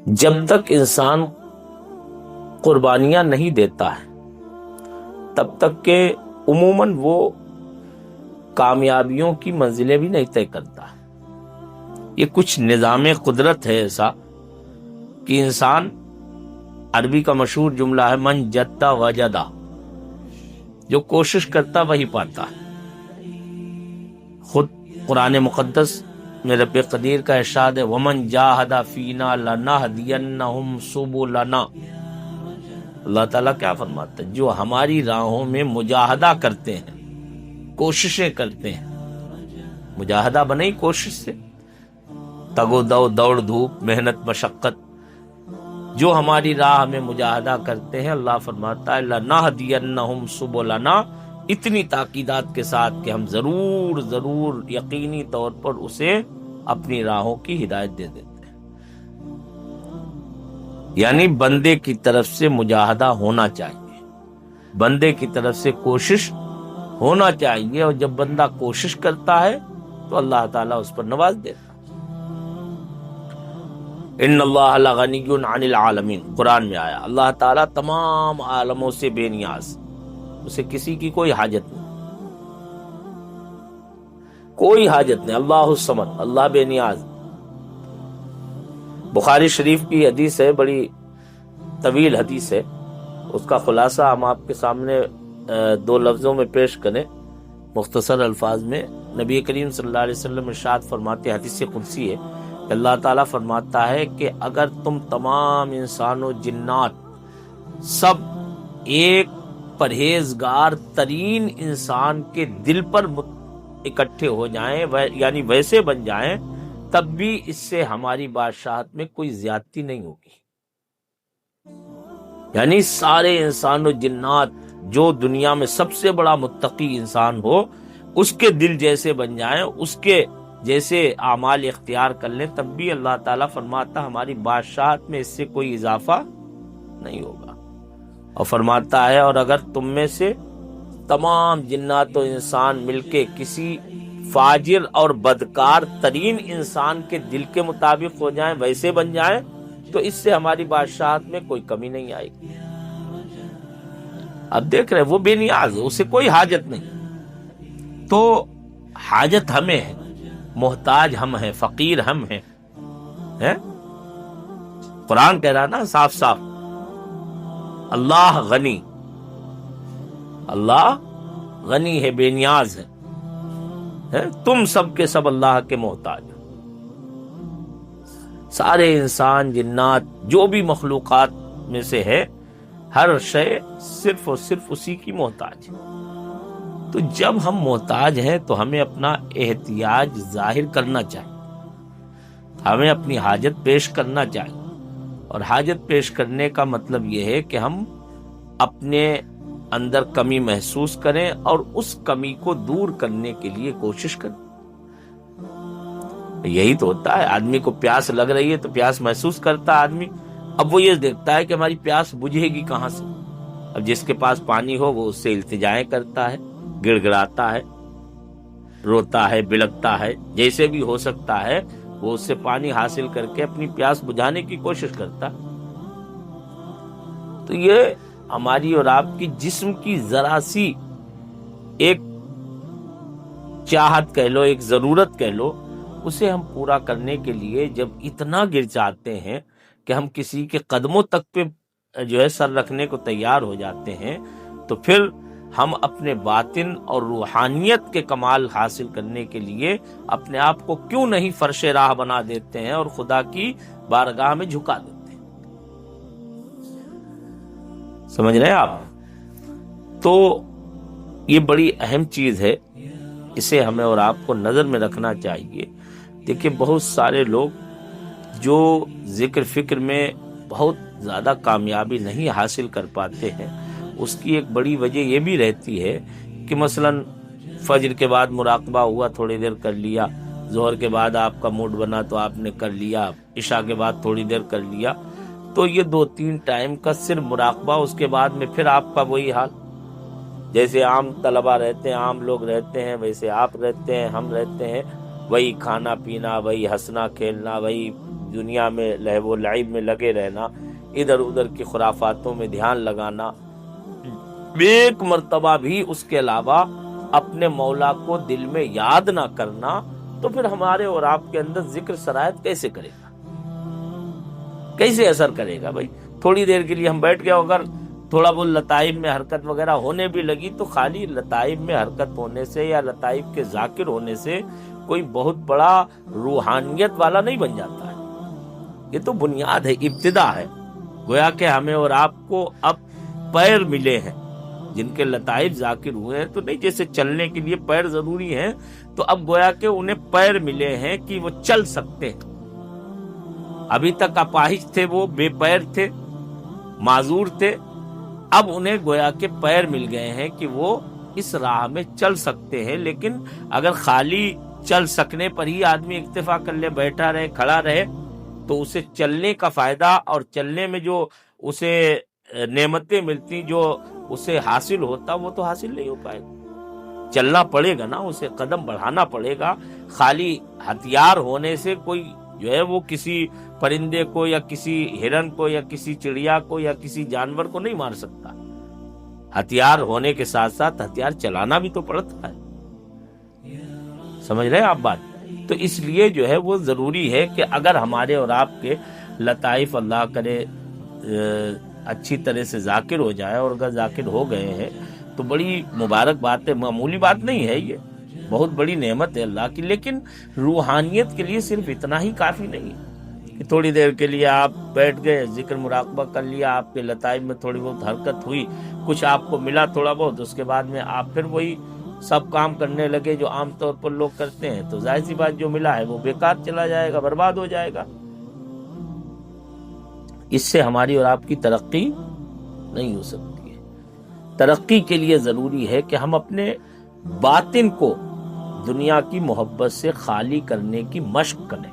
جب تک انسان قربانیاں نہیں دیتا ہے تب تک کہ عموماً وہ کامیابیوں کی منزلیں بھی نہیں طے کرتا. یہ کچھ نظام قدرت ہے ایسا کہ انسان، عربی کا مشہور جملہ ہے من جدہ وجدہ، جو کوشش کرتا وہی پاتا. خود قرآن مقدس میں رب قدیر کا ارشاد ہے ومن جاہد فینا لنہدینہم سبلنا. اللہ تعالیٰ کیا فرماتا ہے؟ جو ہماری راہوں میں مجاہدہ کرتے ہیں، کوششیں کرتے ہیں. مجاہدہ بنے کوشش سے، تگ و دو، دوڑ دھوپ، محنت مشقت. جو ہماری راہ میں مجاہدہ کرتے ہیں، اللہ فرماتا ہے لنہدینہم سبلنا، اتنی تاکیدات کے ساتھ کہ ہم ضرور ضرور یقینی طور پر اسے اپنی راہوں کی ہدایت دے دیتے ہیں. یعنی بندے کی طرف سے مجاہدہ ہونا چاہیے، بندے کی طرف سے کوشش ہونا چاہیے، اور جب بندہ کوشش کرتا ہے تو اللہ تعالیٰ اس پر نواز دیتا. ان اللہ لغنی عن العالمین، قرآن میں آیا اللہ تعالیٰ تمام عالموں سے بے نیاز، اسے کسی کی کوئی حاجت نہیں، کوئی حاجت نہیں. اللہ الصمد، اللہ بے نیاز. بخاری شریف کی حدیث ہے، بڑی طویل حدیث ہے، اس کا خلاصہ ہم آپ کے سامنے دو لفظوں میں پیش کریں مختصر الفاظ میں. نبی کریم صلی اللہ علیہ وسلم ارشاد فرماتے، حدیث قدسی ہے، اللہ تعالیٰ فرماتا ہے کہ اگر تم تمام انسان و جنات سب ایک پرہیزگار ترین انسان کے دل پر اکٹھے ہو جائیں، یعنی ویسے بن جائیں، تب بھی اس سے ہماری بادشاہت میں کوئی زیادتی نہیں ہوگی. یعنی سارے انسان و جنات، جو دنیا میں سب سے بڑا متقی انسان ہو، اس کے دل جیسے بن جائیں، اس کے جیسے اعمال اختیار کر لیں، تب بھی اللہ تعالیٰ فرماتا ہماری بادشاہت میں اس سے کوئی اضافہ نہیں ہوگا. اور فرماتا ہے اور اگر تم میں سے تمام جنات و انسان مل کے کسی فاجر اور بدکار ترین انسان کے دل کے مطابق ہو جائیں، ویسے بن جائیں، تو اس سے ہماری بادشاہت میں کوئی کمی نہیں آئے گی. اب دیکھ رہے وہ بے نیاز ہے، اسے کوئی حاجت نہیں. تو حاجت ہمیں ہے، محتاج ہم ہیں، فقیر ہم ہیں. قرآن کہہ رہا نا صاف صاف اللہ غنی، اللہ غنی ہے، بے نیاز ہے. تم سب کے سب اللہ کے محتاج ہو. سارے انسان جنات جو بھی مخلوقات میں سے ہے، ہر شے صرف اور صرف اسی کی محتاج ہے. تو جب ہم محتاج ہیں تو ہمیں اپنا احتیاج ظاہر کرنا چاہیے، ہمیں اپنی حاجت پیش کرنا چاہیے. اور حاجت پیش کرنے کا مطلب یہ ہے کہ ہم اپنے اندر کمی محسوس کریں اور اس کمی کو دور کرنے کے لیے کوشش کریں. یہی تو ہوتا ہے. آدمی کو پیاس لگ رہی ہے تو پیاس محسوس کرتا ہے آدمی. اب وہ یہ دیکھتا ہے کہ ہماری پیاس بجھے گی کہاں سے. اب جس کے پاس پانی ہو وہ اس سے التجائیں کرتا ہے، گڑ گڑاتا ہے، روتا ہے، بلکتا ہے، جیسے بھی ہو سکتا ہے وہ اس سے پانی حاصل کر کے اپنی پیاس بجھانے کی کوشش کرتا. تو یہ ہماری اور آپ کی جسم کی ذرا سی ایک چاہت کہہ لو، ایک ضرورت کہہ لو، اسے ہم پورا کرنے کے لیے جب اتنا گر جاتے ہیں کہ ہم کسی کے قدموں تک پہ جو ہے سر رکھنے کو تیار ہو جاتے ہیں، تو پھر ہم اپنے باطن اور روحانیت کے کمال حاصل کرنے کے لیے اپنے آپ کو کیوں نہیں فرش راہ بنا دیتے ہیں اور خدا کی بارگاہ میں جھکا دیتے ہیں. سمجھ رہے ہیں آپ؟ تو یہ بڑی اہم چیز ہے، اسے ہمیں اور آپ کو نظر میں رکھنا چاہیے. دیکھیں بہت سارے لوگ جو ذکر فکر میں بہت زیادہ کامیابی نہیں حاصل کر پاتے ہیں، اس کی ایک بڑی وجہ یہ بھی رہتی ہے کہ مثلاً فجر کے بعد مراقبہ ہوا، تھوڑی دیر کر لیا، ظہر کے بعد آپ کا موڈ بنا تو آپ نے کر لیا، عشاء کے بعد تھوڑی دیر کر لیا. تو یہ 2-3 ٹائم کا صرف مراقبہ، اس کے بعد میں پھر آپ کا وہی حال. جیسے عام طلبہ رہتے ہیں، عام لوگ رہتے ہیں، ویسے آپ رہتے ہیں، ہم رہتے ہیں. وہی کھانا پینا، وہی ہنسنا کھیلنا، وہی دنیا میں لہو و لعب میں لگے رہنا، ادھر ادھر کی خرافاتوں میں دھیان لگانا، ایک مرتبہ بھی اس کے علاوہ اپنے مولا کو دل میں یاد نہ کرنا، تو پھر ہمارے اور آپ کے اندر ذکر سرایت کیسے کرے گا، کیسے اثر کرے گا؟ بھائی تھوڑی دیر کے لیے ہم بیٹھ گئے، اگر تھوڑا بہت لطائف میں حرکت وغیرہ ہونے بھی لگی تو خالی لطائف میں حرکت ہونے سے یا لطائف کے ذاکر ہونے سے کوئی بہت بڑا روحانیت والا نہیں بن جاتا ہے۔ یہ تو بنیاد ہے، ابتدا ہے۔ گویا کہ ہمیں اور آپ کو اب پیر ملے ہیں، جن کے لطائف ذاکر ہوئے ہیں، تو نہیں جیسے چلنے کے لیے پیر ضروری ہیں، تو اب گویا کہ انہیں پیر ملے ہیں کہ وہ چل سکتے ہیں۔ ابھی تک اپاہج تھے، وہ بے پیر تھے، معذور تھے، اب انہیں گویا کہ پیر مل گئے ہیں کہ وہ اس راہ میں چل سکتے ہیں۔ لیکن اگر خالی چل سکنے پر ہی آدمی اکتفا کر لے، بیٹھا رہے، کھڑا رہے، تو اسے چلنے کا فائدہ اور چلنے میں جو اسے نعمتیں ملتی، جو اسے حاصل ہوتا، وہ تو حاصل نہیں ہو پائے گا۔ چلنا پڑے گا نا، اسے قدم بڑھانا پڑے گا۔ خالی ہتھیار ہونے سے کوئی جو ہے وہ کسی پرندے کو یا کسی ہرن کو یا کسی چڑیا کو یا کسی جانور کو نہیں مار سکتا۔ ہتھیار ہونے کے ساتھ ساتھ ہتھیار چلانا بھی تو پڑتا ہے، سمجھ رہے ہیں آپ بات؟ تو اس لیے جو ہے وہ ضروری ہے کہ اگر ہمارے اور آپ کے لطائف اللہ کرے اچھی طرح سے ذاکر ہو جائے، اور اگر ذاکر ہو گئے ہیں تو بڑی مبارک بات ہے، معمولی بات نہیں ہے، یہ بہت بڑی نعمت ہے اللہ کی۔ لیکن روحانیت کے لیے صرف اتنا ہی کافی نہیں ہے کہ تھوڑی دیر کے لیے آپ بیٹھ گئے، ذکر مراقبہ کر لیا، آپ کے لطائف میں تھوڑی بہت حرکت ہوئی، کچھ آپ کو ملا تھوڑا بہت، اس کے بعد میں آپ پھر وہی سب کام کرنے لگے جو عام طور پر لوگ کرتے ہیں، تو ظاہر سی بات جو ملا ہے وہ بیکار چلا جائے گا، برباد ہو جائے گا۔ اس سے ہماری اور آپ کی ترقی نہیں ہو سکتی ہے۔ ترقی کے لیے ضروری ہے کہ ہم اپنے باطن کو دنیا کی محبت سے خالی کرنے کی مشق کریں۔